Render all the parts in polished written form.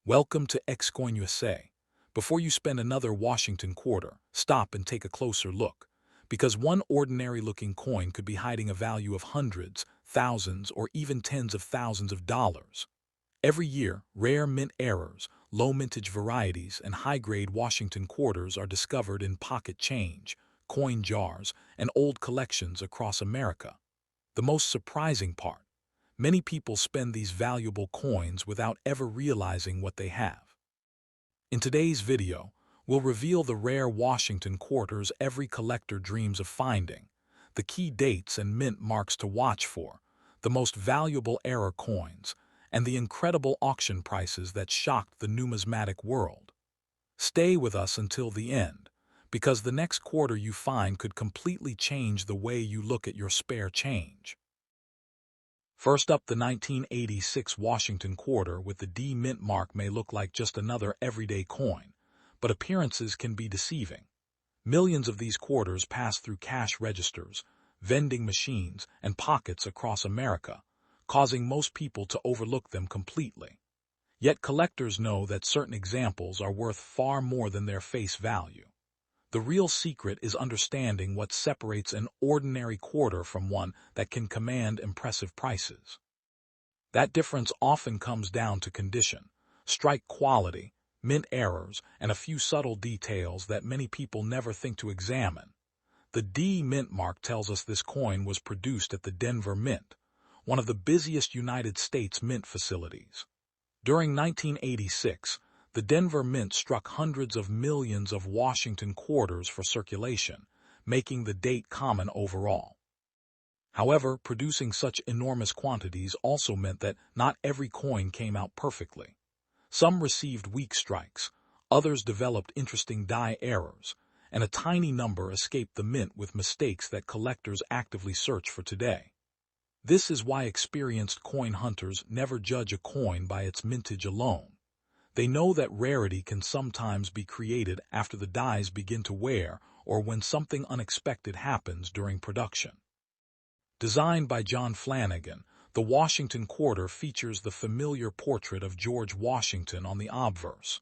Welcome to XCoinUSA. Before you spend another Washington quarter, stop and take a closer look, because one ordinary-looking coin could be hiding a value of hundreds, thousands, or even tens of thousands of dollars. Every year, rare mint errors, low-mintage varieties, and high-grade Washington quarters are discovered in pocket change, coin jars, and old collections across America. The most surprising part: many people spend these valuable coins without ever realizing what they have. In today's video, we'll reveal the rare Washington quarters every collector dreams of finding, the key dates and mint marks to watch for, the most valuable error coins, and the incredible auction prices that shocked the numismatic world. Stay with us until the end, because the next quarter you find could completely change the way you look at your spare change. First up, the 1986 Washington quarter with the D mint mark may look like just another everyday coin, but appearances can be deceiving. Millions of these quarters pass through cash registers, vending machines, and pockets across America, causing most people to overlook them completely. Yet collectors know that certain examples are worth far more than their face value. The real secret is understanding what separates an ordinary quarter from one that can command impressive prices. That difference often comes down to condition, strike quality, mint errors, and a few subtle details that many people never think to examine. The D mint mark tells us this coin was produced at the Denver Mint, one of the busiest United States mint facilities. During 1986, the Denver Mint struck hundreds of millions of Washington quarters for circulation, making the date common overall. However, producing such enormous quantities also meant that not every coin came out perfectly. Some received weak strikes, others developed interesting die errors, and a tiny number escaped the mint with mistakes that collectors actively search for today. This is why experienced coin hunters never judge a coin by its mintage alone. They know that rarity can sometimes be created after the dies begin to wear or when something unexpected happens during production. Designed by John Flanagan, the Washington quarter features the familiar portrait of George Washington on the obverse.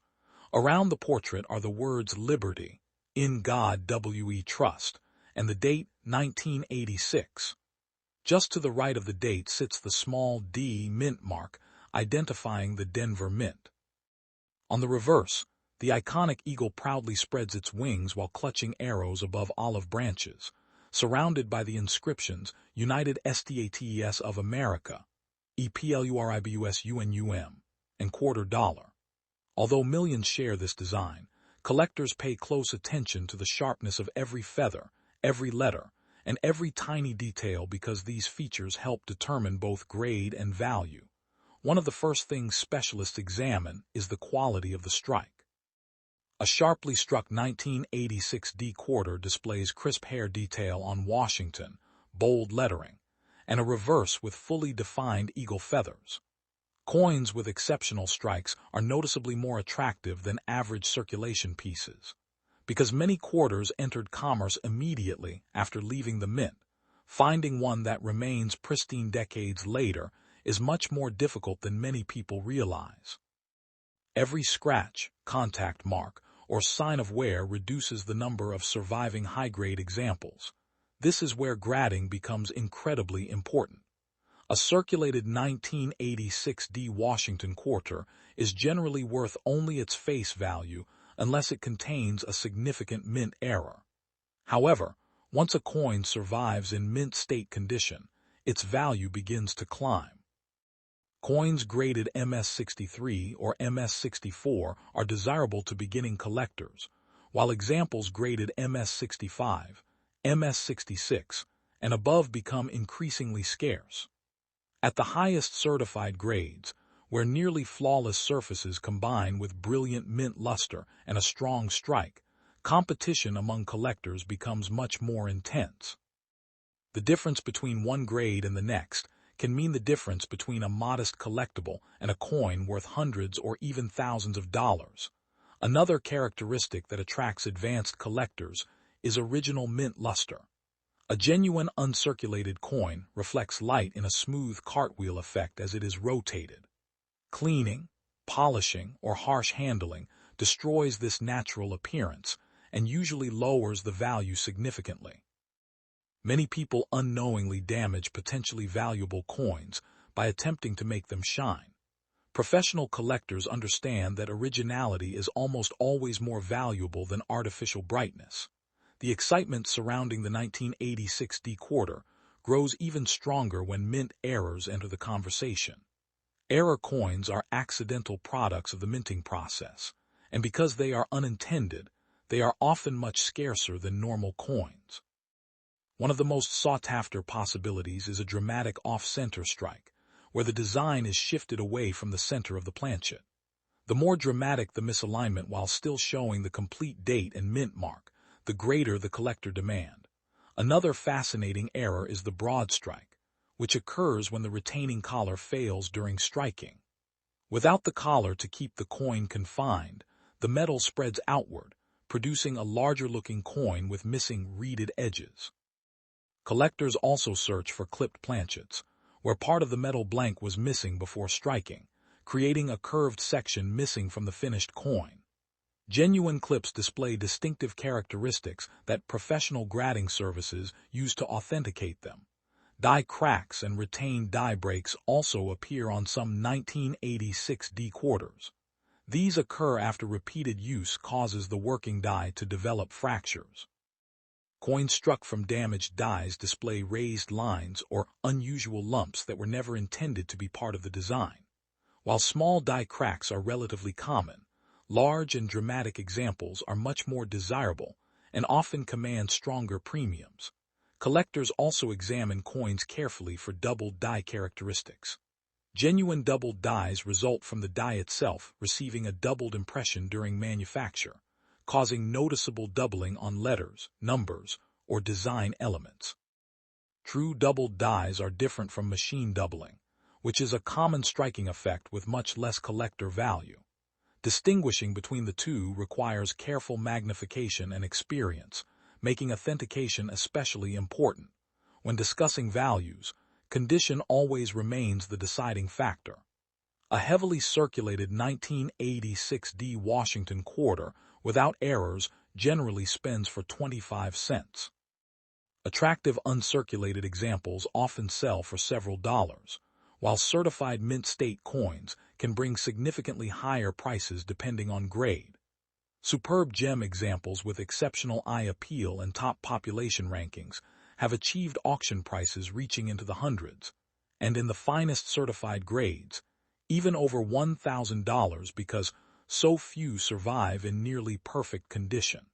Around the portrait are the words "Liberty," "In God We Trust," and the date 1986. Just to the right of the date sits the small D mint mark, identifying the Denver Mint. On the reverse, the iconic eagle proudly spreads its wings while clutching arrows above olive branches, surrounded by the inscriptions United States of America, EPLURIBUS UNUM, and quarter dollar. Although millions share this design, collectors pay close attention to the sharpness of every feather, every letter, and every tiny detail because these features help determine both grade and value. One of the first things specialists examine is the quality of the strike. A sharply struck 1986 D quarter displays crisp hair detail on Washington, bold lettering, and a reverse with fully defined eagle feathers. Coins with exceptional strikes are noticeably more attractive than average circulation pieces, because many quarters entered commerce immediately after leaving the mint. Finding one that remains pristine decades later is much more difficult than many people realize. Every scratch, contact mark, or sign of wear reduces the number of surviving high-grade examples. This is where grading becomes incredibly important. A circulated 1986 D Washington quarter is generally worth only its face value unless it contains a significant mint error. However, once a coin survives in mint state condition, its value begins to climb. Coins graded MS63 or MS64 are desirable to beginning collectors, while examples graded MS65, MS66, and above become increasingly scarce. At the highest certified grades, where nearly flawless surfaces combine with brilliant mint luster and a strong strike, competition among collectors becomes much more intense. The difference between one grade and the next can mean the difference between a modest collectible and a coin worth hundreds or even thousands of dollars. Another characteristic that attracts advanced collectors is original mint luster. A genuine uncirculated coin reflects light in a smooth cartwheel effect as it is rotated. Cleaning, polishing, or harsh handling destroys this natural appearance and usually lowers the value significantly. Many people unknowingly damage potentially valuable coins by attempting to make them shine. Professional collectors understand that originality is almost always more valuable than artificial brightness. The excitement surrounding the 1986 D quarter grows even stronger when mint errors enter the conversation. Error coins are accidental products of the minting process, and because they are unintended, they are often much scarcer than normal coins. One of the most sought-after possibilities is a dramatic off-center strike, where the design is shifted away from the center of the planchet. The more dramatic the misalignment while still showing the complete date and mint mark, the greater the collector demand. Another fascinating error is the broad strike, which occurs when the retaining collar fails during striking. Without the collar to keep the coin confined, the metal spreads outward, producing a larger-looking coin with missing reeded edges. Collectors also search for clipped planchets, where part of the metal blank was missing before striking, creating a curved section missing from the finished coin. Genuine clips display distinctive characteristics that professional grading services use to authenticate them. Die cracks and retained die breaks also appear on some 1986 D quarters. These occur after repeated use causes the working die to develop fractures. Coins struck from damaged dies display raised lines or unusual lumps that were never intended to be part of the design. While small die cracks are relatively common, large and dramatic examples are much more desirable and often command stronger premiums. Collectors also examine coins carefully for doubled die characteristics. Genuine doubled dies result from the die itself receiving a doubled impression during manufacture, causing noticeable doubling on letters, numbers, or design elements. True doubled dies are different from machine doubling, which is a common striking effect with much less collector value. Distinguishing between the two requires careful magnification and experience, making authentication especially important. When discussing values, condition always remains the deciding factor. A heavily circulated 1986 D Washington quarter without errors generally spends for 25 cents. Attractive uncirculated examples often sell for several dollars, while certified mint state coins can bring significantly higher prices depending on grade. Superb gem examples with exceptional eye appeal and top population rankings have achieved auction prices reaching into the hundreds, and in the finest certified grades, even over $1,000 because so few survive in nearly perfect condition.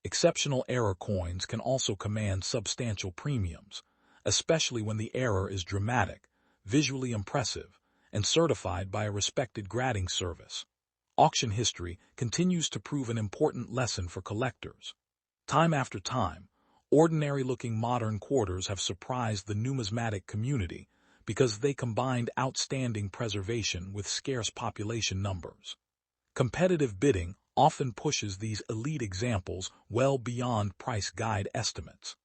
Exceptional error coins can also command substantial premiums, especially when the error is dramatic, visually impressive, and certified by a respected grading service. Auction history continues to prove an important lesson for collectors. Time after time, ordinary-looking modern quarters have surprised the numismatic community because they combined outstanding preservation with scarce population numbers. Competitive bidding often pushes these elite examples well beyond price guide estimates.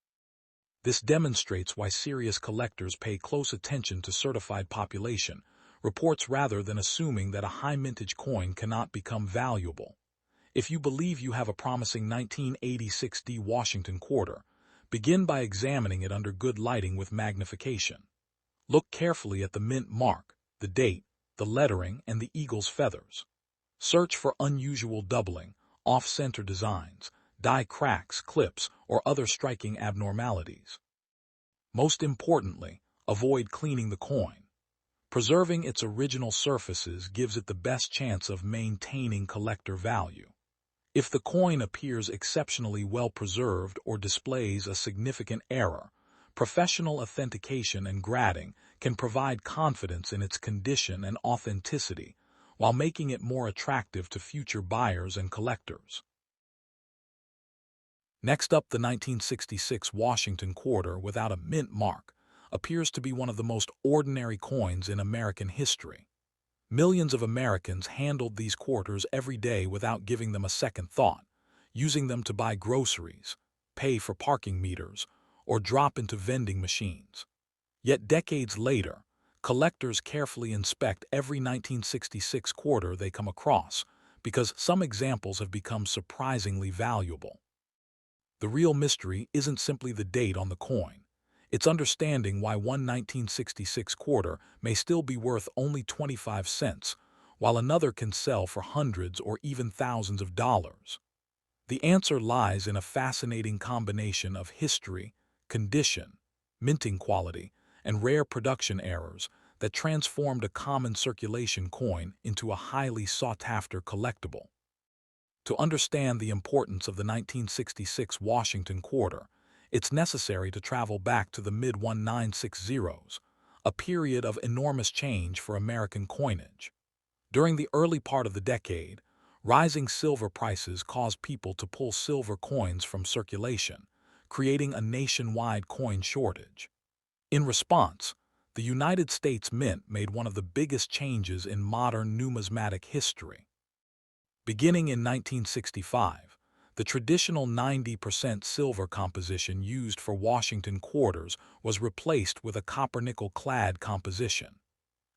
This demonstrates why serious collectors pay close attention to certified population reports rather than assuming that a high-mintage coin cannot become valuable. If you believe you have a promising 1986 D Washington quarter, begin by examining it under good lighting with magnification. Look carefully at the mint mark, the date, the lettering, and the eagle's feathers. Search for unusual doubling, off-center designs, die cracks, clips, or other striking abnormalities. Most importantly, avoid cleaning the coin. Preserving its original surfaces gives it the best chance of maintaining collector value. If the coin appears exceptionally well preserved or displays a significant error, professional authentication and grading can provide confidence in its condition and authenticity, while making it more attractive to future buyers and collectors. Next up, the 1966 Washington quarter without a mint mark appears to be one of the most ordinary coins in American history. Millions of Americans handled these quarters every day without giving them a second thought, using them to buy groceries, pay for parking meters, or drop into vending machines. Yet decades later, collectors carefully inspect every 1966 quarter they come across, because some examples have become surprisingly valuable. The real mystery isn't simply the date on the coin. It's understanding why one 1966 quarter may still be worth only 25 cents, while another can sell for hundreds or even thousands of dollars. The answer lies in a fascinating combination of history, condition, minting quality, and rare production errors that transformed a common circulation coin into a highly sought-after collectible. To understand the importance of the 1966 Washington quarter, it's necessary to travel back to the mid-1960s, a period of enormous change for American coinage. During the early part of the decade, rising silver prices caused people to pull silver coins from circulation, creating a nationwide coin shortage. In response, the United States Mint made one of the biggest changes in modern numismatic history. Beginning in 1965, the traditional 90% silver composition used for Washington quarters was replaced with a copper-nickel-clad composition.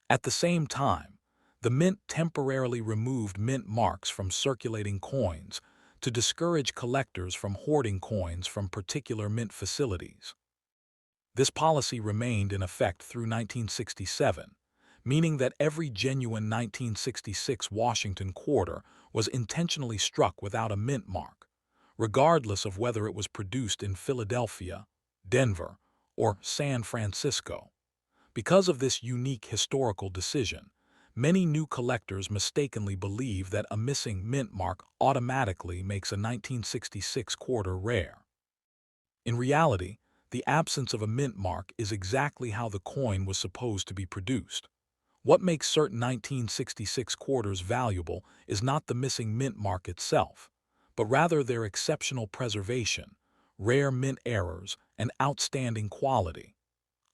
At the same time, the Mint temporarily removed mint marks from circulating coins to discourage collectors from hoarding coins from particular mint facilities. This policy remained in effect through 1967, meaning that every genuine 1966 Washington quarter was intentionally struck without a mint mark, regardless of whether it was produced in Philadelphia, Denver, or San Francisco. Because of this unique historical decision, many new collectors mistakenly believe that a missing mint mark automatically makes a 1966 quarter rare. In reality, the absence of a mint mark is exactly how the coin was supposed to be produced. What makes certain 1966 quarters valuable is not the missing mint mark itself, but rather their exceptional preservation, rare mint errors, and outstanding quality.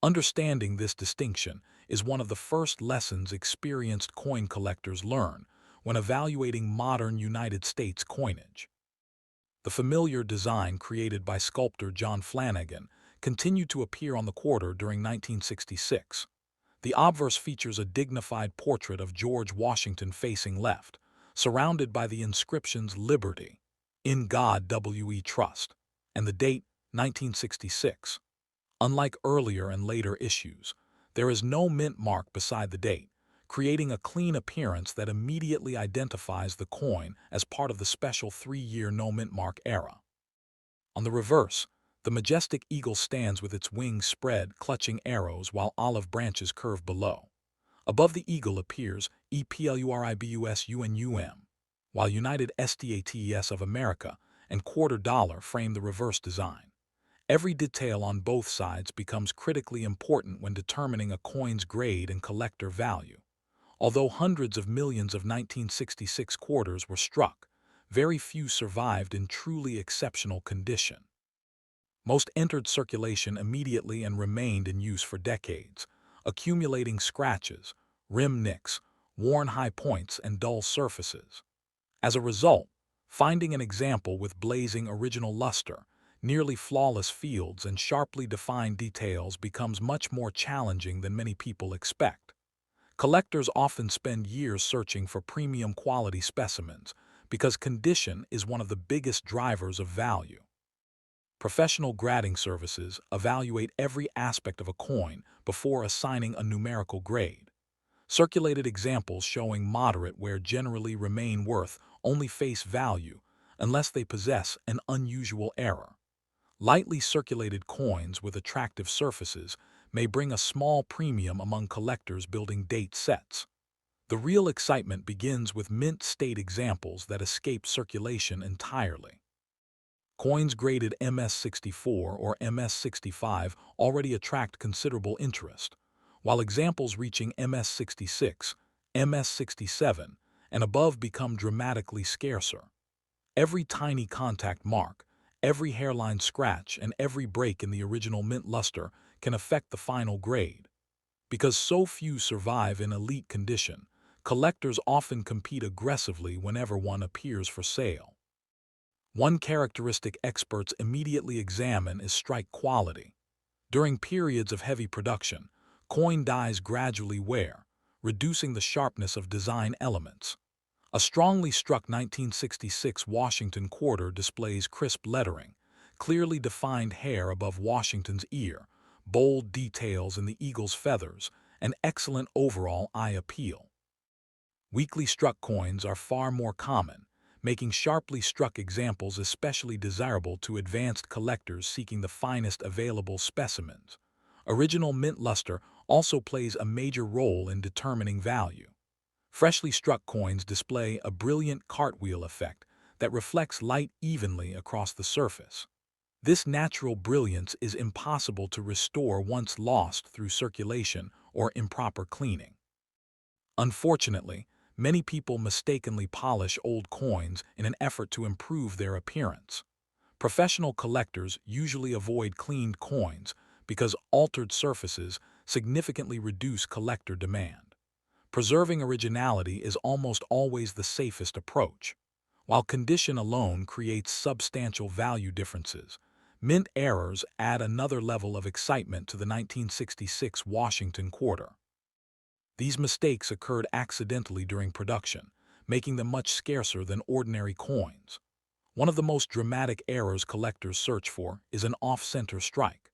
Understanding this distinction is one of the first lessons experienced coin collectors learn when evaluating modern United States coinage. The familiar design created by sculptor John Flanagan continued to appear on the quarter during 1966. The obverse features a dignified portrait of George Washington facing left, surrounded by the inscriptions Liberty, In God We Trust, and the date 1966. Unlike earlier and later issues, there is no mint mark beside the date, creating a clean appearance that immediately identifies the coin as part of the special 3-year no mint mark era. On the reverse, the majestic eagle stands with its wings spread, clutching arrows while olive branches curve below. Above the eagle appears EPLURIBUSUNUM, while United States of America and quarter dollar frame the reverse design. Every detail on both sides becomes critically important when determining a coin's grade and collector value. Although hundreds of millions of 1966 quarters were struck, very few survived in truly exceptional condition. Most entered circulation immediately and remained in use for decades, accumulating scratches, rim nicks, worn high points, and dull surfaces. As a result, finding an example with blazing original luster, nearly flawless fields, and sharply defined details becomes much more challenging than many people expect. Collectors often spend years searching for premium quality specimens because condition is one of the biggest drivers of value. Professional grading services evaluate every aspect of a coin before assigning a numerical grade. Circulated examples showing moderate wear generally remain worth only face value unless they possess an unusual error. Lightly circulated coins with attractive surfaces may bring a small premium among collectors building date sets. The real excitement begins with mint state examples that escape circulation entirely. Coins graded MS64 or MS65 already attract considerable interest, while examples reaching MS66, MS67, and above become dramatically scarcer. Every tiny contact mark, every hairline scratch, and every break in the original mint luster can affect the final grade. Because so few survive in elite condition, collectors often compete aggressively whenever one appears for sale. One characteristic experts immediately examine is strike quality. During periods of heavy production, coin dies gradually wear, reducing the sharpness of design elements. A strongly struck 1966 Washington quarter displays crisp lettering, clearly defined hair above Washington's ear, bold details in the eagle's feathers, and excellent overall eye appeal. Weakly struck coins are far more common, making sharply struck examples especially desirable to advanced collectors seeking the finest available specimens. Original mint luster also plays a major role in determining value. Freshly struck coins display a brilliant cartwheel effect that reflects light evenly across the surface. This natural brilliance is impossible to restore once lost through circulation or improper cleaning. Unfortunately, many people mistakenly polish old coins in an effort to improve their appearance. Professional collectors usually avoid cleaned coins because altered surfaces significantly reduce collector demand. Preserving originality is almost always the safest approach. While condition alone creates substantial value differences, mint errors add another level of excitement to the 1966 Washington quarter. These mistakes occurred accidentally during production, making them much scarcer than ordinary coins. One of the most dramatic errors collectors search for is an off-center strike.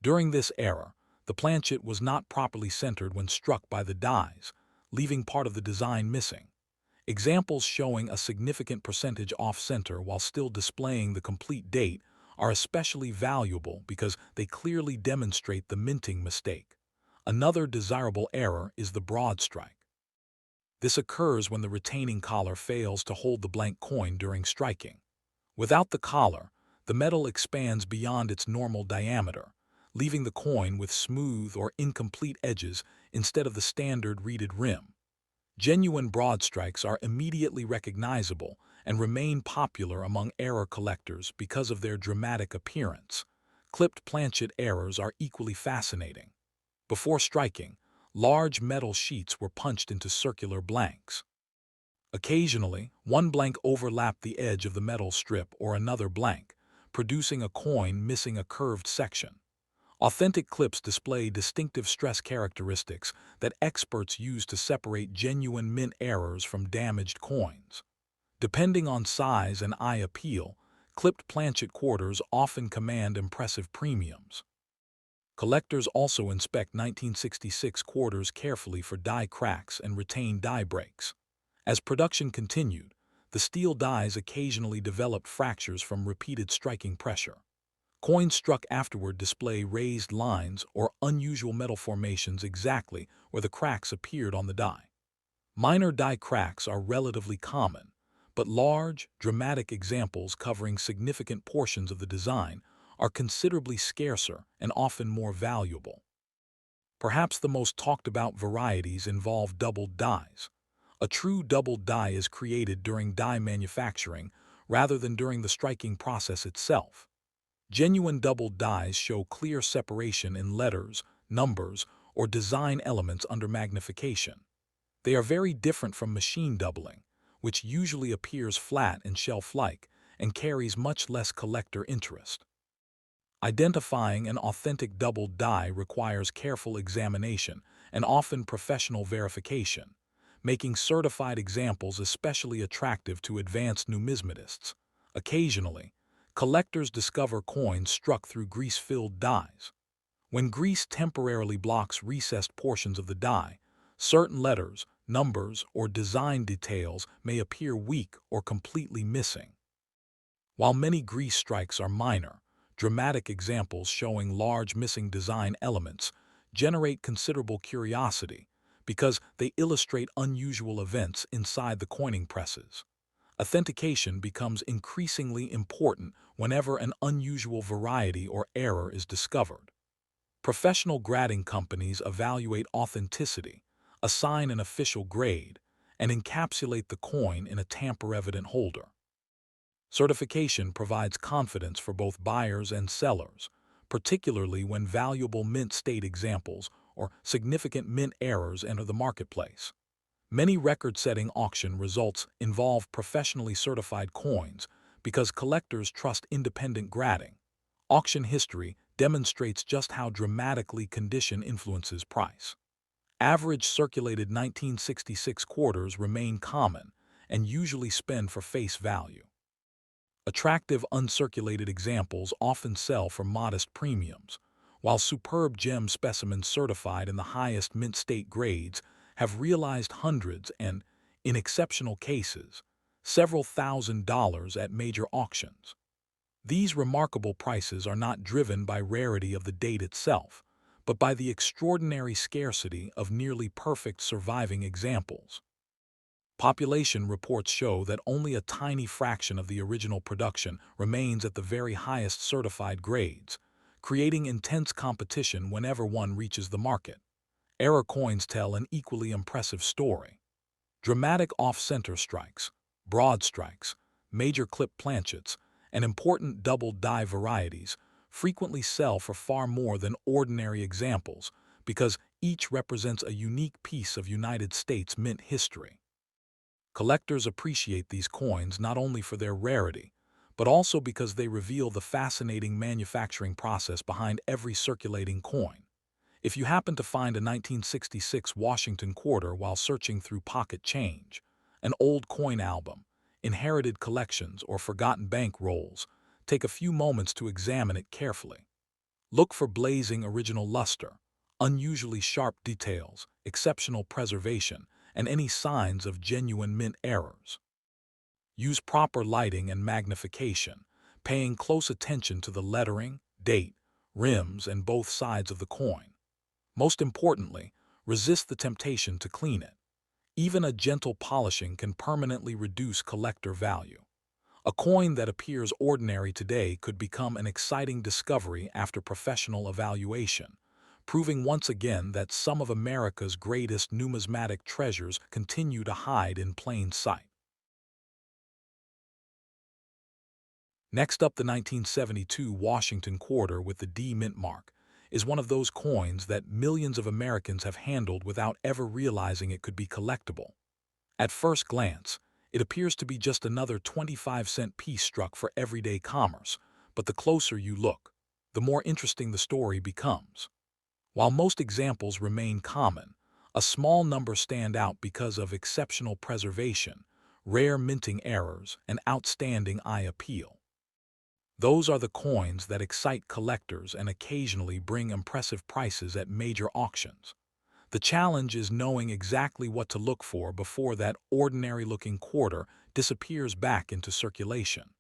During this error, the planchet was not properly centered when struck by the dies, leaving part of the design missing. Examples showing a significant percentage off-center while still displaying the complete date are especially valuable because they clearly demonstrate the minting mistake. Another desirable error is the broad strike. This occurs when the retaining collar fails to hold the blank coin during striking. Without the collar, the metal expands beyond its normal diameter, leaving the coin with smooth or incomplete edges instead of the standard reeded rim. Genuine broad strikes are immediately recognizable and remain popular among error collectors because of their dramatic appearance. Clipped planchet errors are equally fascinating. Before striking, large metal sheets were punched into circular blanks. Occasionally, one blank overlapped the edge of the metal strip or another blank, producing a coin missing a curved section. Authentic clips display distinctive stress characteristics that experts use to separate genuine mint errors from damaged coins. Depending on size and eye appeal, clipped planchet quarters often command impressive premiums. Collectors also inspect 1966 quarters carefully for die cracks and retained die breaks. As production continued, the steel dies occasionally developed fractures from repeated striking pressure. Coins struck afterward display raised lines or unusual metal formations exactly where the cracks appeared on the die. Minor die cracks are relatively common, but large, dramatic examples covering significant portions of the design are considerably scarcer and often more valuable. Perhaps the most talked about varieties involve doubled dies. A true doubled die is created during die manufacturing rather than during the striking process itself. Genuine doubled dies show clear separation in letters, numbers, or design elements under magnification. They are very different from machine doubling, which usually appears flat and shelf-like and carries much less collector interest. Identifying an authentic doubled die requires careful examination and often professional verification, making certified examples especially attractive to advanced numismatists. Occasionally, collectors discover coins struck through grease-filled dies. When grease temporarily blocks recessed portions of the die, certain letters, numbers, or design details may appear weak or completely missing. While many grease strikes are minor, dramatic examples showing large missing design elements generate considerable curiosity because they illustrate unusual events inside the coining presses. Authentication becomes increasingly important whenever an unusual variety or error is discovered. Professional grading companies evaluate authenticity, assign an official grade, and encapsulate the coin in a tamper-evident holder. Certification provides confidence for both buyers and sellers, particularly when valuable mint state examples or significant mint errors enter the marketplace. Many record-setting auction results involve professionally certified coins because collectors trust independent grading. Auction history demonstrates just how dramatically condition influences price. Average circulated 1966 quarters remain common and usually spend for face value. Attractive uncirculated examples often sell for modest premiums, while superb gem specimens certified in the highest mint state grades have realized hundreds and, in exceptional cases, several $1,000s at major auctions. These remarkable prices are not driven by rarity of the date itself, but by the extraordinary scarcity of nearly perfect surviving examples. Population reports show that only a tiny fraction of the original production remains at the very highest certified grades, creating intense competition whenever one reaches the market. Error coins tell an equally impressive story. Dramatic off-center strikes, broad strikes, major clip planchets, and important double die varieties frequently sell for far more than ordinary examples because each represents a unique piece of United States mint history. Collectors appreciate these coins not only for their rarity, but also because they reveal the fascinating manufacturing process behind every circulating coin. If you happen to find a 1966 Washington quarter while searching through pocket change, an old coin album, inherited collections, or forgotten bank rolls, take a few moments to examine it carefully. Look for blazing original luster, unusually sharp details, exceptional preservation, and any signs of genuine mint errors. Use proper lighting and magnification, paying close attention to the lettering, date, rims, and both sides of the coin. Most importantly, resist the temptation to clean it. Even a gentle polishing can permanently reduce collector value. A coin that appears ordinary today could become an exciting discovery after professional evaluation, proving once again that some of America's greatest numismatic treasures continue to hide in plain sight. Next up, the 1972 Washington quarter with the D mint mark is one of those coins that millions of Americans have handled without ever realizing it could be collectible. At first glance, it appears to be just another 25-cent piece struck for everyday commerce, but the closer you look, the more interesting the story becomes. While most examples remain common, a small number stand out because of exceptional preservation, rare minting errors, and outstanding eye appeal. Those are the coins that excite collectors and occasionally bring impressive prices at major auctions. The challenge is knowing exactly what to look for before that ordinary-looking quarter disappears back into circulation.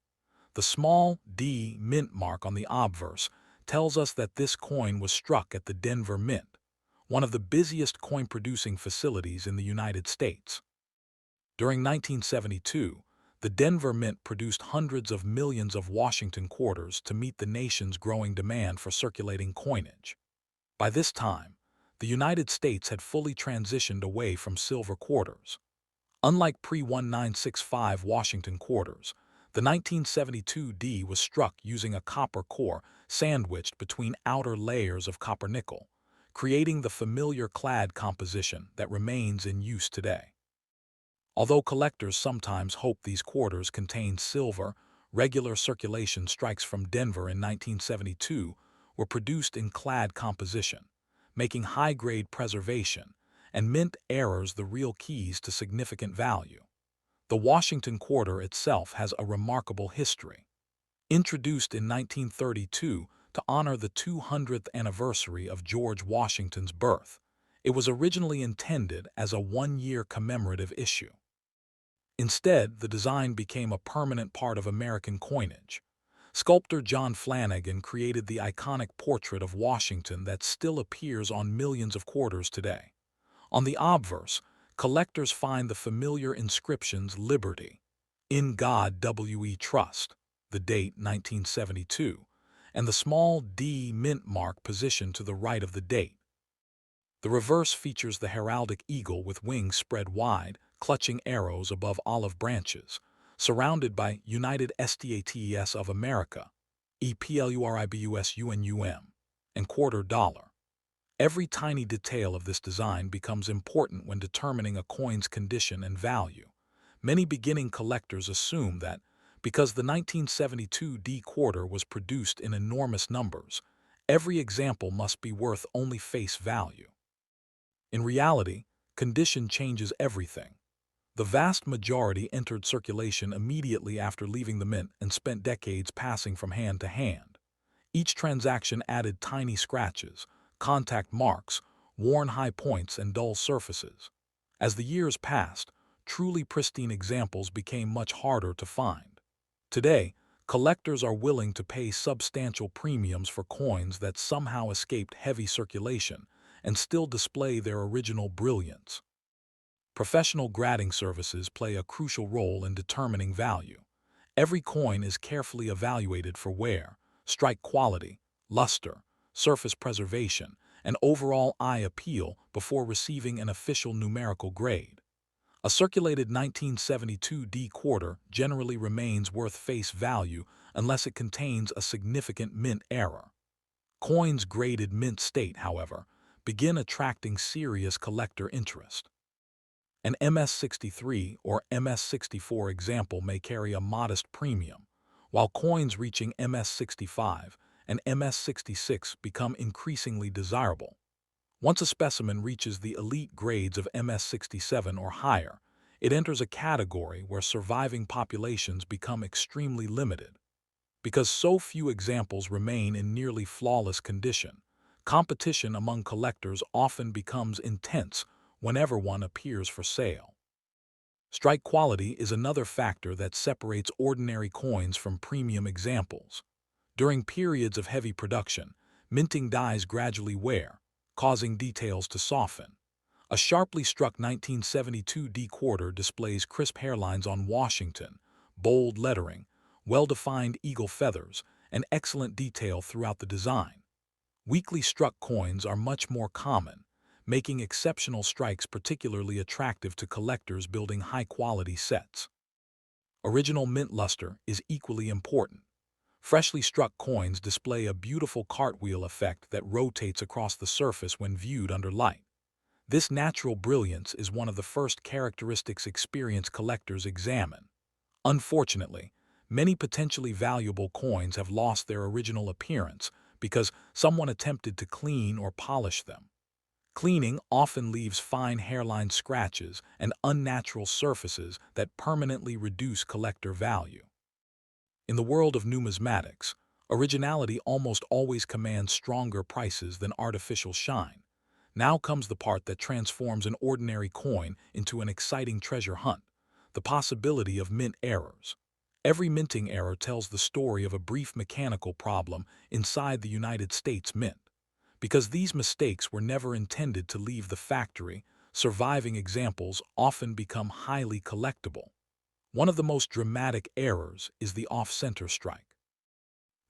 The small D mint mark on the obverse tells us that this coin was struck at the Denver Mint, one of the busiest coin-producing facilities in the United States. During 1972, the Denver Mint produced hundreds of millions of Washington quarters to meet the nation's growing demand for circulating coinage. By this time, the United States had fully transitioned away from silver quarters. Unlike pre-1965 Washington quarters, the 1972 D was struck using a copper core sandwiched between outer layers of copper nickel, creating the familiar clad composition that remains in use today. Although collectors sometimes hope these quarters contain silver, regular circulation strikes from Denver in 1972 were produced in clad composition, making high-grade preservation and mint errors the real keys to significant value. The Washington quarter itself has a remarkable history. Introduced in 1932 to honor the 200th anniversary of George Washington's birth, it was originally intended as a one-year commemorative issue. Instead, the design became a permanent part of American coinage. Sculptor John Flanagan created the iconic portrait of Washington that still appears on millions of quarters today. On the obverse, collectors find the familiar inscriptions Liberty, In God We Trust, the date 1972, and the small D mint mark positioned to the right of the date. The reverse features the heraldic eagle with wings spread wide, clutching arrows above olive branches, surrounded by United States of America, EPLURIBUSUNUM, and quarter dollar. Every tiny detail of this design becomes important when determining a coin's condition and value. Many beginning collectors assume that, because the 1972 D quarter was produced in enormous numbers, every example must be worth only face value. In reality, condition changes everything. The vast majority entered circulation immediately after leaving the mint and spent decades passing from hand to hand. Each transaction added tiny scratches, contact marks, worn high points, and dull surfaces. As the years passed, truly pristine examples became much harder to find. Today, collectors are willing to pay substantial premiums for coins that somehow escaped heavy circulation and still display their original brilliance. Professional grading services play a crucial role in determining value. Every coin is carefully evaluated for wear, strike quality, luster, surface preservation, and overall eye appeal before receiving an official numerical grade. A circulated 1972 D quarter generally remains worth face value unless it contains a significant mint error. Coins graded mint state, however, begin attracting serious collector interest. An MS-63 or MS-64 example may carry a modest premium, while coins reaching MS-65 and MS-66 become increasingly desirable. Once a specimen reaches the elite grades of MS-67 or higher, it enters a category where surviving populations become extremely limited. Because so few examples remain in nearly flawless condition, competition among collectors often becomes intense whenever one appears for sale. Strike quality is another factor that separates ordinary coins from premium examples. During periods of heavy production, minting dies gradually wear, causing details to soften. A sharply struck 1972 D quarter displays crisp hairlines on Washington, bold lettering, well-defined eagle feathers, and excellent detail throughout the design. Weakly struck coins are much more common, making exceptional strikes particularly attractive to collectors building high-quality sets. Original mint luster is equally important. Freshly struck coins display a beautiful cartwheel effect that rotates across the surface when viewed under light. This natural brilliance is one of the first characteristics experienced collectors examine. Unfortunately, many potentially valuable coins have lost their original appearance because someone attempted to clean or polish them. Cleaning often leaves fine hairline scratches and unnatural surfaces that permanently reduce collector value. In the world of numismatics, originality almost always commands stronger prices than artificial shine. Now comes the part that transforms an ordinary coin into an exciting treasure hunt: the possibility of mint errors. Every minting error tells the story of a brief mechanical problem inside the United States Mint. Because these mistakes were never intended to leave the factory, surviving examples often become highly collectible. One of the most dramatic errors is the off-center strike.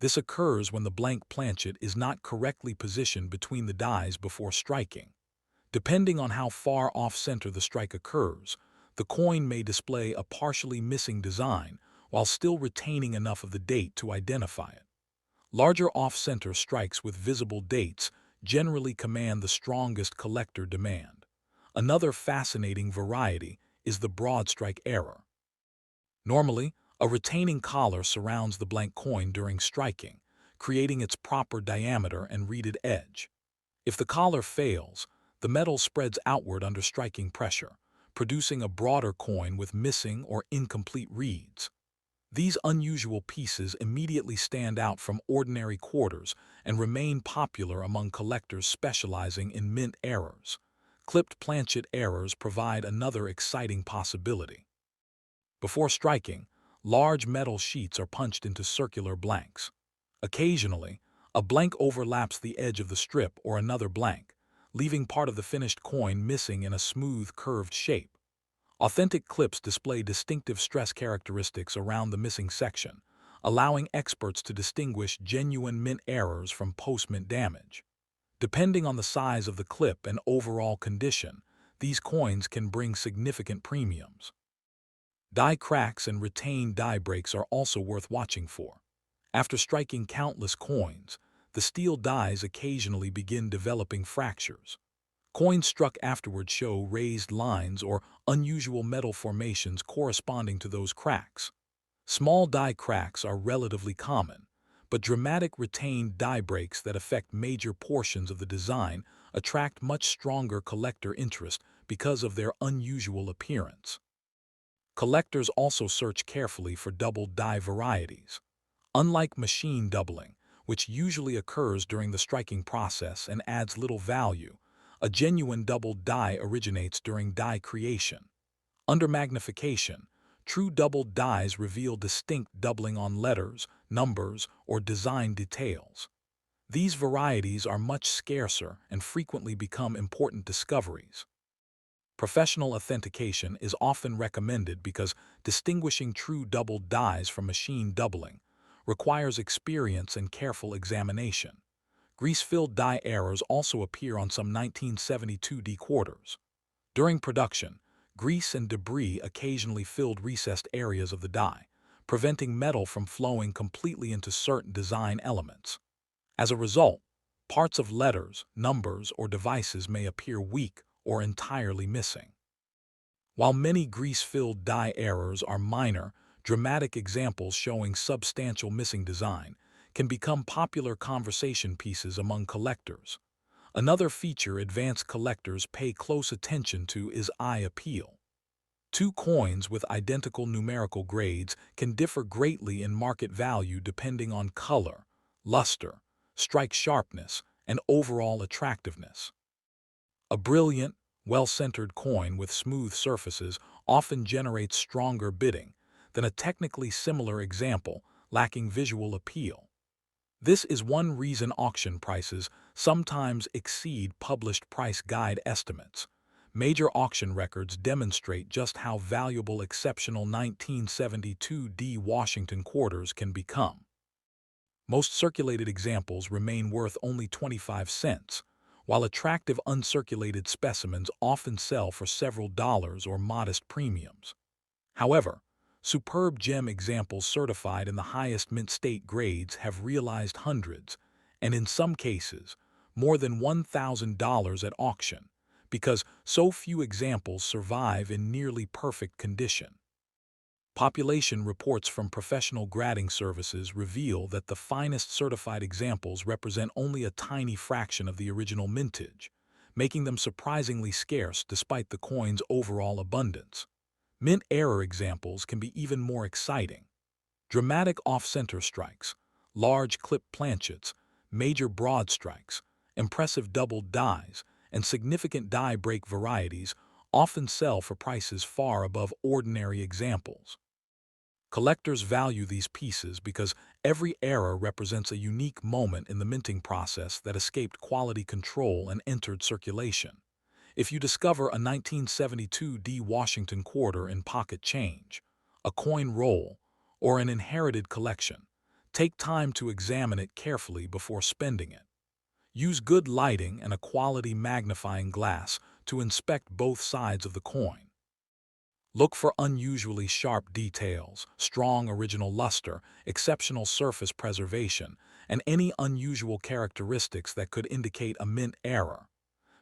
This occurs when the blank planchet is not correctly positioned between the dies before striking. Depending on how far off-center the strike occurs, the coin may display a partially missing design while still retaining enough of the date to identify it. Larger off-center strikes with visible dates generally command the strongest collector demand. Another fascinating variety is the broad strike error. Normally, a retaining collar surrounds the blank coin during striking, creating its proper diameter and reeded edge. If the collar fails, the metal spreads outward under striking pressure, producing a broader coin with missing or incomplete reeds. These unusual pieces immediately stand out from ordinary quarters and remain popular among collectors specializing in mint errors. Clipped planchet errors provide another exciting possibility. Before striking, large metal sheets are punched into circular blanks. Occasionally, a blank overlaps the edge of the strip or another blank, leaving part of the finished coin missing in a smooth, curved shape. Authentic clips display distinctive stress characteristics around the missing section, allowing experts to distinguish genuine mint errors from post-mint damage. Depending on the size of the clip and overall condition, these coins can bring significant premiums. Die cracks and retained die breaks are also worth watching for. After striking countless coins, the steel dies occasionally begin developing fractures. Coins struck afterward show raised lines or unusual metal formations corresponding to those cracks. Small die cracks are relatively common, but dramatic retained die breaks that affect major portions of the design attract much stronger collector interest because of their unusual appearance. Collectors also search carefully for double die varieties. Unlike machine doubling, which usually occurs during the striking process and adds little value, a genuine double die originates during die creation. Under magnification, true double dies reveal distinct doubling on letters, numbers, or design details. These varieties are much scarcer and frequently become important discoveries. Professional authentication is often recommended because distinguishing true double dies from machine doubling requires experience and careful examination. Grease-filled die errors also appear on some 1972 D-quarters. During production, grease and debris occasionally filled recessed areas of the die, preventing metal from flowing completely into certain design elements. As a result, parts of letters, numbers, or devices may appear weak or entirely missing. While many grease-filled die errors are minor, dramatic examples showing substantial missing design can become popular conversation pieces among collectors. Another feature advanced collectors pay close attention to is eye appeal. Two coins with identical numerical grades can differ greatly in market value depending on color, luster, strike sharpness, and overall attractiveness. A brilliant, well-centered coin with smooth surfaces often generates stronger bidding than a technically similar example lacking visual appeal. This is one reason auction prices sometimes exceed published price guide estimates. Major auction records demonstrate just how valuable exceptional 1972 D Washington quarters can become. Most circulated examples remain worth only 25 cents, while attractive uncirculated specimens often sell for several dollars or modest premiums. However, superb gem examples certified in the highest mint state grades have realized hundreds, and in some cases, more than $1,000 at auction, because so few examples survive in nearly perfect condition. Population reports from professional grading services reveal that the finest certified examples represent only a tiny fraction of the original mintage, making them surprisingly scarce despite the coin's overall abundance. Mint error examples can be even more exciting. Dramatic off-center strikes, large clip planchets, major broad strikes, impressive double dies, and significant die break varieties often sell for prices far above ordinary examples. Collectors value these pieces because every error represents a unique moment in the minting process that escaped quality control and entered circulation. If you discover a 1972 D Washington quarter in pocket change, a coin roll, or an inherited collection, take time to examine it carefully before spending it. Use good lighting and a quality magnifying glass to inspect both sides of the coin. Look for unusually sharp details, strong original luster, exceptional surface preservation, and any unusual characteristics that could indicate a mint error.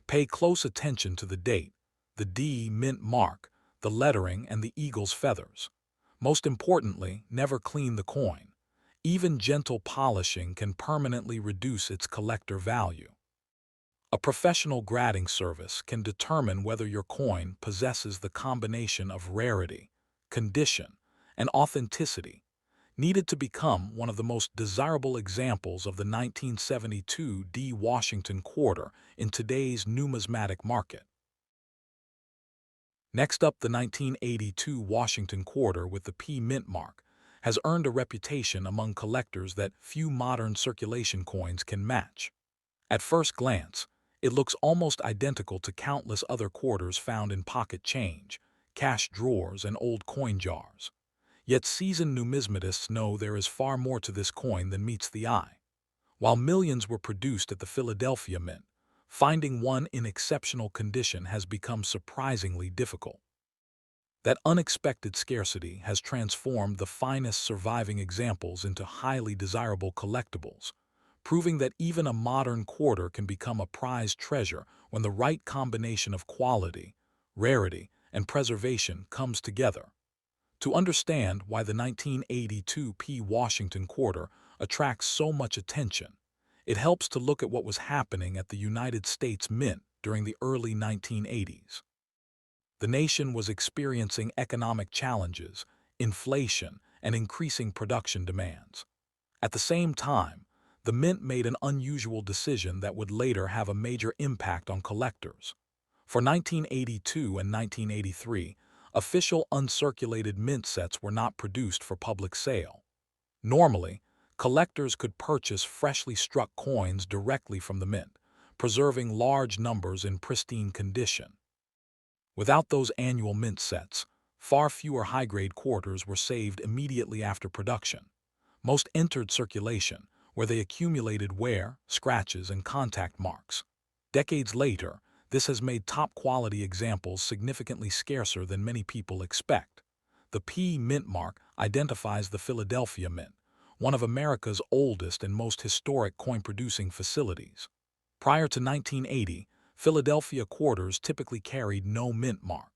Pay close attention to the date, the D mint mark, the lettering, and the eagle's feathers. Most importantly, never clean the coin. Even gentle polishing can permanently reduce its collector value. A professional grading service can determine whether your coin possesses the combination of rarity, condition, and authenticity needed to become one of the most desirable examples of the 1972 D Washington quarter in today's numismatic market. Next up, the 1982 Washington quarter with the P mint mark has earned a reputation among collectors that few modern circulation coins can match. At first glance, it looks almost identical to countless other quarters found in pocket change, cash drawers, and old coin jars. Yet seasoned numismatists know there is far more to this coin than meets the eye. While millions were produced at the Philadelphia Mint, finding one in exceptional condition has become surprisingly difficult. That unexpected scarcity has transformed the finest surviving examples into highly desirable collectibles, proving that even a modern quarter can become a prized treasure when the right combination of quality, rarity, and preservation comes together. To understand why the 1982 P. Washington quarter attracts so much attention, it helps to look at what was happening at the United States Mint during the early 1980s. The nation was experiencing economic challenges, inflation, and increasing production demands. At the same time, the Mint made an unusual decision that would later have a major impact on collectors. For 1982 and 1983, official uncirculated mint sets were not produced for public sale. Normally, collectors could purchase freshly struck coins directly from the mint, preserving large numbers in pristine condition. Without those annual mint sets, far fewer high-grade quarters were saved immediately after production. Most entered circulation, where they accumulated wear, scratches, and contact marks. Decades later, this has made top-quality examples significantly scarcer than many people expect. The P Mint mark identifies the Philadelphia Mint, one of America's oldest and most historic coin-producing facilities. Prior to 1980, Philadelphia quarters typically carried no mint mark.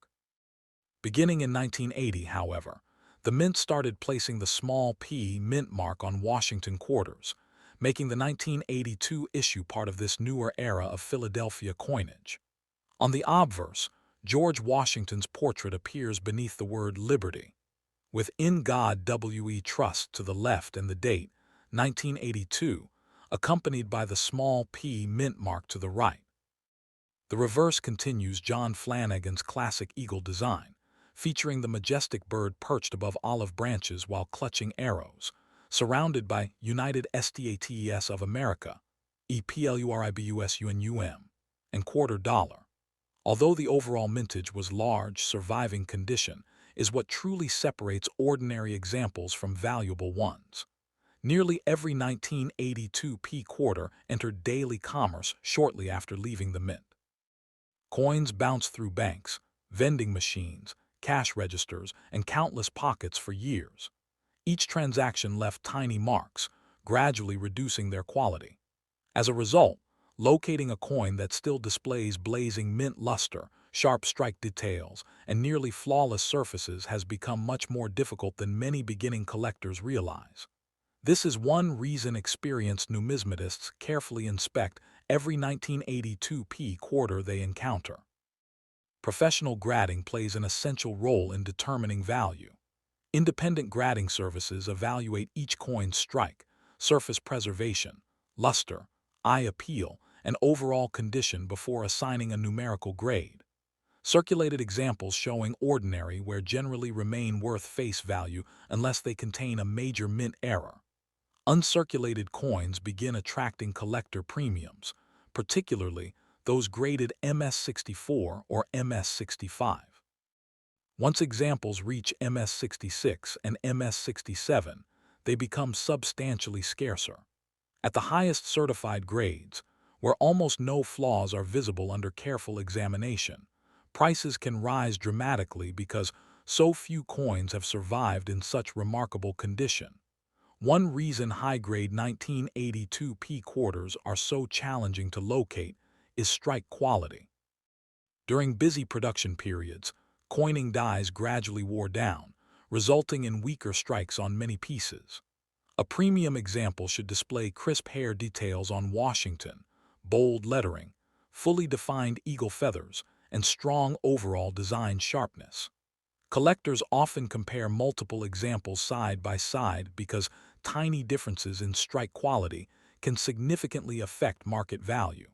Beginning in 1980, however, the Mint started placing the small P Mint mark on Washington quarters, making the 1982 issue part of this newer era of Philadelphia coinage. On the obverse, George Washington's portrait appears beneath the word Liberty, with "In God We Trust" to the left and the date, 1982, accompanied by the small P Mint mark to the right. The reverse continues John Flanagan's classic eagle design, featuring the majestic bird perched above olive branches while clutching arrows, surrounded by United States of America, EPLURIBUSUNUM, and quarter dollar. Although the overall mintage was large, surviving condition is what truly separates ordinary examples from valuable ones. Nearly every 1982 P quarter entered daily commerce shortly after leaving the mint. Coins bounced through banks, vending machines, cash registers, and countless pockets for years. Each transaction left tiny marks, gradually reducing their quality. As a result, locating a coin that still displays blazing mint luster, sharp strike details, and nearly flawless surfaces has become much more difficult than many beginning collectors realize. This is one reason experienced numismatists carefully inspect every 1982 P quarter they encounter. Professional grading plays an essential role in determining value. Independent grading services evaluate each coin's strike, surface preservation, luster, eye appeal, and overall condition before assigning a numerical grade. Circulated examples showing ordinary wear generally remain worth face value unless they contain a major mint error. Uncirculated coins begin attracting collector premiums, particularly those graded MS64 or MS65. Once examples reach MS66 and MS67, they become substantially scarcer. At the highest certified grades, where almost no flaws are visible under careful examination, prices can rise dramatically because so few coins have survived in such remarkable condition. One reason high-grade 1982 P quarters are so challenging to locate is strike quality. During busy production periods, coining dies gradually wore down, resulting in weaker strikes on many pieces. A premium example should display crisp hair details on Washington, bold lettering, fully defined eagle feathers, and strong overall design sharpness. Collectors often compare multiple examples side by side because tiny differences in strike quality can significantly affect market value.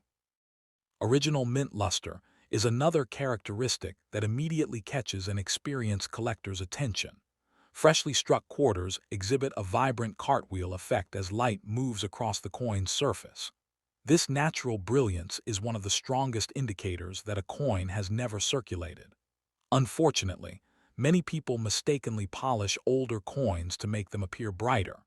Original mint luster is another characteristic that immediately catches an experienced collector's attention. Freshly struck quarters exhibit a vibrant cartwheel effect as light moves across the coin's surface. This natural brilliance is one of the strongest indicators that a coin has never circulated. Unfortunately, many people mistakenly polish older coins to make them appear brighter.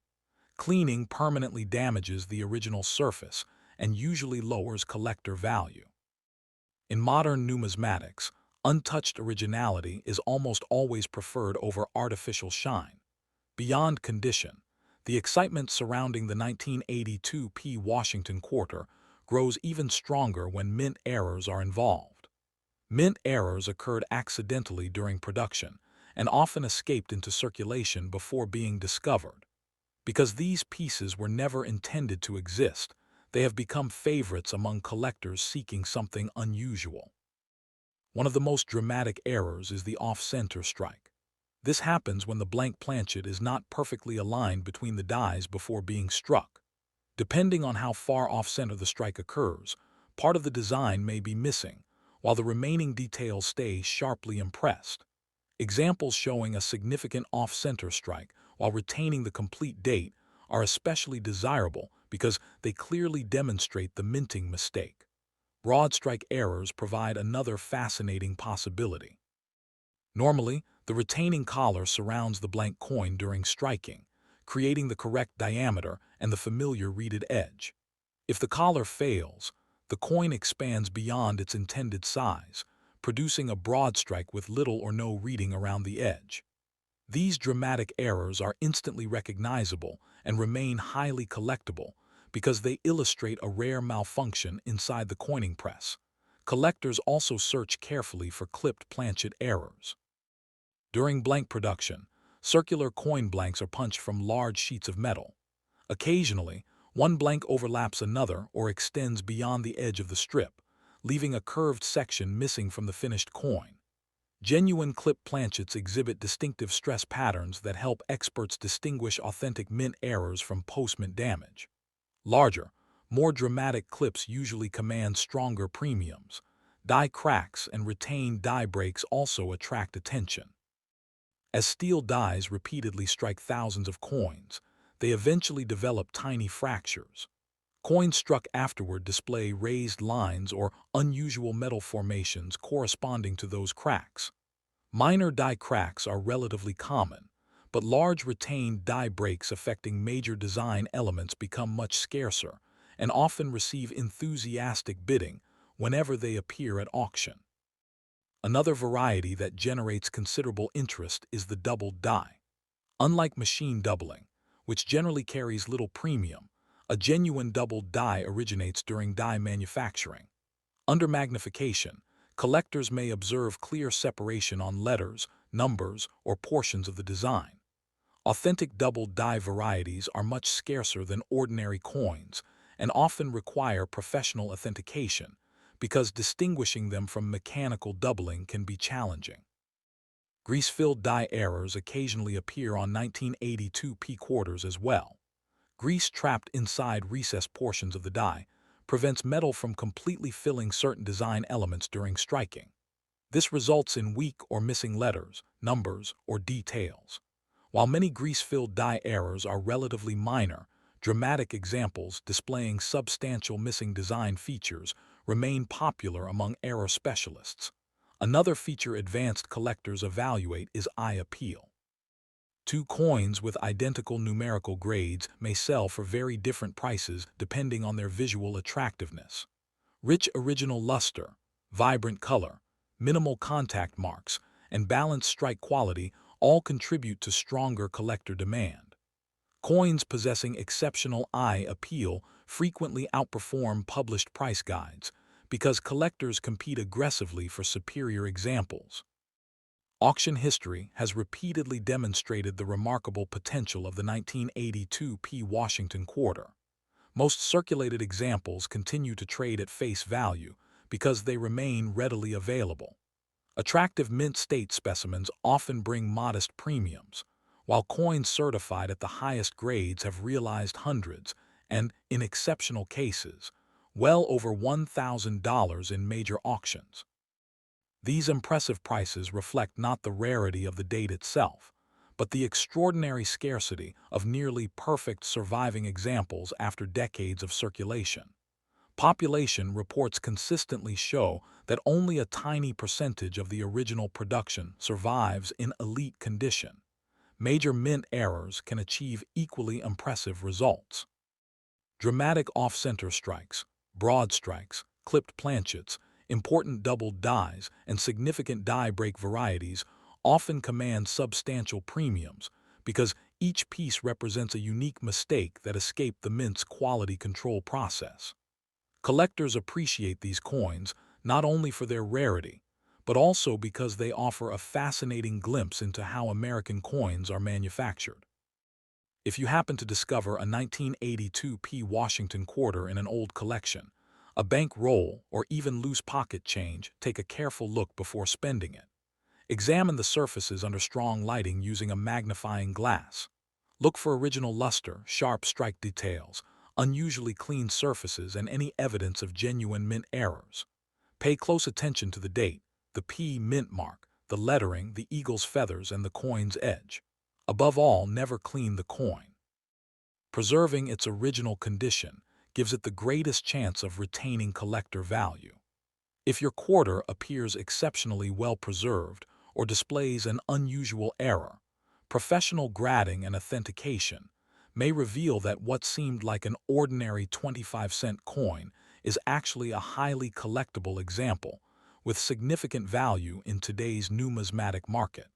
Cleaning permanently damages the original surface and usually lowers collector value. In modern numismatics, untouched originality is almost always preferred over artificial shine. Beyond condition, the excitement surrounding the 1982 P Washington quarter grows even stronger when mint errors are involved. Mint errors occurred accidentally during production, and often escaped into circulation before being discovered. Because these pieces were never intended to exist, they have become favorites among collectors seeking something unusual. One of the most dramatic errors is the off-center strike. This happens when the blank planchet is not perfectly aligned between the dies before being struck. Depending on how far off-center the strike occurs, part of the design may be missing, while the remaining details stay sharply impressed. Examples showing a significant off-center strike while retaining the complete date are especially desirable because they clearly demonstrate the minting mistake. Broad strike errors provide another fascinating possibility. Normally, the retaining collar surrounds the blank coin during striking, creating the correct diameter and the familiar reeded edge. If the collar fails, the coin expands beyond its intended size, producing a broad strike with little or no reading around the edge. These dramatic errors are instantly recognizable and remain highly collectible because they illustrate a rare malfunction inside the coining press. Collectors also search carefully for clipped planchet errors. During blank production, circular coin blanks are punched from large sheets of metal. Occasionally, one blank overlaps another or extends beyond the edge of the strip, leaving a curved section missing from the finished coin. Genuine clip planchets exhibit distinctive stress patterns that help experts distinguish authentic mint errors from post-mint damage. Larger, more dramatic clips usually command stronger premiums. Die cracks and retained die breaks also attract attention. As steel dies repeatedly strike thousands of coins, they eventually develop tiny fractures. Coins struck afterward display raised lines or unusual metal formations corresponding to those cracks. Minor die cracks are relatively common, but large retained die breaks affecting major design elements become much scarcer and often receive enthusiastic bidding whenever they appear at auction. Another variety that generates considerable interest is the doubled die. Unlike machine doubling, which generally carries little premium, a genuine doubled die originates during die manufacturing. Under magnification, collectors may observe clear separation on letters, numbers, or portions of the design. Authentic doubled die varieties are much scarcer than ordinary coins and often require professional authentication because distinguishing them from mechanical doubling can be challenging. Grease-filled die errors occasionally appear on 1982 P quarters as well. Grease trapped inside recessed portions of the die prevents metal from completely filling certain design elements during striking. This results in weak or missing letters, numbers, or details. While many grease-filled die errors are relatively minor, dramatic examples displaying substantial missing design features remain popular among error specialists. Another feature advanced collectors evaluate is eye appeal. Two coins with identical numerical grades may sell for very different prices depending on their visual attractiveness. Rich original luster, vibrant color, minimal contact marks, and balanced strike quality all contribute to stronger collector demand. Coins possessing exceptional eye appeal frequently outperform published price guides because collectors compete aggressively for superior examples. Auction history has repeatedly demonstrated the remarkable potential of the 1982 P Washington quarter. Most circulated examples continue to trade at face value because they remain readily available. Attractive mint state specimens often bring modest premiums, while coins certified at the highest grades have realized hundreds and, in exceptional cases, well over $1,000 in major auctions. These impressive prices reflect not the rarity of the date itself, but the extraordinary scarcity of nearly perfect surviving examples after decades of circulation. Population reports consistently show that only a tiny percentage of the original production survives in elite condition. Major mint errors can achieve equally impressive results. Dramatic off-center strikes, broad strikes, clipped planchets, important doubled dies, and significant die break varieties often command substantial premiums because each piece represents a unique mistake that escaped the mint's quality control process. Collectors appreciate these coins not only for their rarity, but also because they offer a fascinating glimpse into how American coins are manufactured. If you happen to discover a 1982 P Washington quarter in an old collection, a bank roll, or even loose pocket change, take a careful look before spending it. Examine the surfaces under strong lighting using a magnifying glass. Look for original luster, sharp strike details, unusually clean surfaces, and any evidence of genuine mint errors. Pay close attention to the date, the P mint mark, the lettering, the eagle's feathers, and the coin's edge. Above all, never clean the coin. Preserving its original condition gives it the greatest chance of retaining collector value. If your quarter appears exceptionally well preserved or displays an unusual error, professional grading and authentication may reveal that what seemed like an ordinary 25-cent coin is actually a highly collectible example with significant value in today's numismatic market.